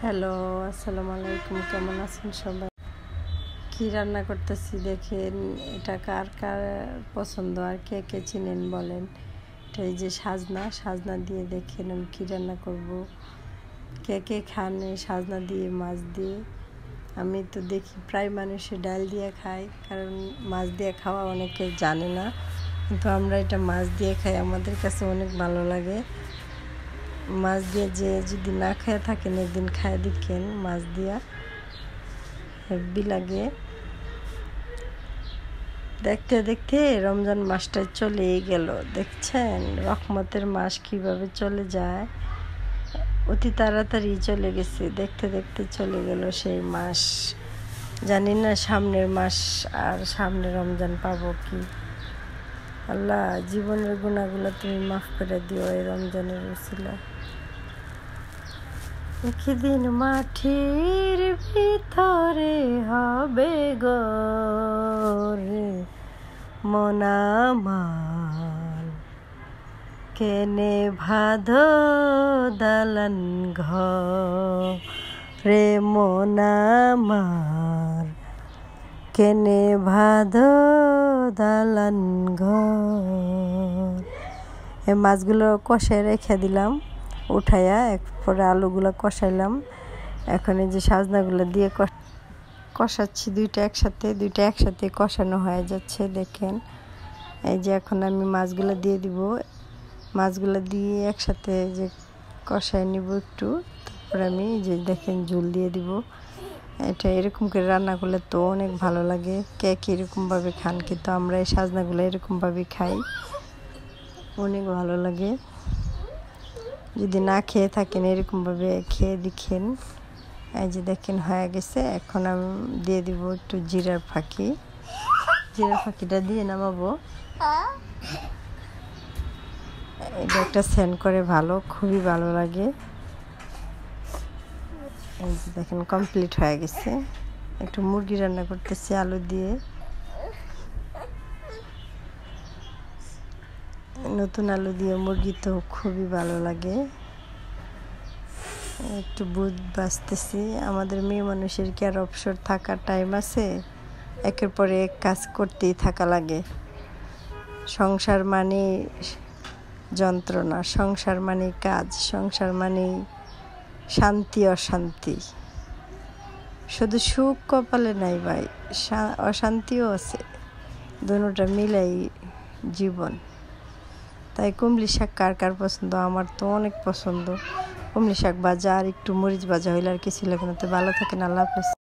Hello, আসসালামু আলাইকুম। কেমন আছেন সবাই? কি রান্না করতেছি দেখেন। এটা কার কার পছন্দ আর কে কে চিনেন বলেন। এটা এই যে সাজনা দিয়ে দেখেন আমি কী রান্না করব। কে কে খান এই সাজনা দিয়ে, মাছ দিয়ে? আমি তো দেখি প্রায় মানুষে ডাল দিয়ে খায়, কারণ মাছ দিয়ে খাওয়া অনেকে জানে না, কিন্তু আমরা এটা মাছ দিয়ে খাই, আমাদের কাছে অনেক ভালো লাগে। মাছ দিয়ে যে যদি না খেয়ে থাকেন একদিন খায় দেখেন, মাছ দিয়া হেব্বি লাগে। দেখতে দেখতে রমজান মাসটা চলেই গেল, দেখছেন রহমতের মাস কিভাবে চলে যায়, অতি তাড়াতাড়ি চলে গেছে। দেখতে দেখতে চলে গেল সেই মাস। জানি না সামনের মাস আর সামনে রমজান পাবো কি। আল্লাহ, জীবনের গুণাগুলো তুমি মাফ করে দিও এই রমজানের উসিলায়। একদিন মাটির ভিতরে হবে গরে মন আমার, কেনে ভাদো দালান ঘরে মন আমার, কেনে ভাদো দালান ঘর। এই মাছগুলো কষায় রেখে দিলাম উঠাইয়া, এরপরে আলুগুলো কষাইলাম। এখন এই যে সাজনাগুলো দিয়ে কষাচ্ছি, দুইটা একসাথে কষানো হয়ে যাচ্ছে দেখেন। এই যে এখন আমি মাছগুলো দিয়ে দিব, মাছগুলো দিয়ে একসাথে যে কষাই নিব একটু, তারপরে আমি যে দেখেন ঝোল দিয়ে দিব। এটা এরকম করে রান্না করলে তো অনেক ভালো লাগে। কে কীরকমভাবে খান, কিন্তু আমরা এই সাজনাগুলো এরকমভাবে খাই, অনেক ভালো লাগে। যদি না খেয়ে থাকেন এরকমভাবে খেয়ে দেখেন। এই যে দেখেন হয়ে গেছে। এখন আমি দিয়ে দিব একটু জিরার ফাঁকিটা দিয়ে নামাবো। এটা একটা সেন্ট করে ভালো, খুবই ভালো লাগে। এই যে দেখেন কমপ্লিট হয়ে গেছে। একটু মুরগি রান্না করতেছি আলু দিয়ে। নতুন আলু দিয়ে মুরগি তো খুবই ভালো লাগে। একটু বুঝ বাঁচতেছি। আমাদের মেয়ে মানুষের কি আর অবসর থাকার টাইম আছে? একের পরে এক কাজ করতেই থাকা লাগে। সংসার মানে যন্ত্রণা, সংসার মানে কাজ, সংসার মানে শান্তি অশান্তি। শুধু সুখ কপালে নাই ভাই, অশান্তিও আছে। দুটোটা মিলাই জীবন। তাই কুমড়ি শাক কার কার পছন্দ? আমার তো অনেক পছন্দ। কুমড়ি শাক ভাজা আর একটু মরিচ ভাজা হইলে আর কিছু লাগে না। তো ভালো থাকেন, আল্লাহ হাফেজ।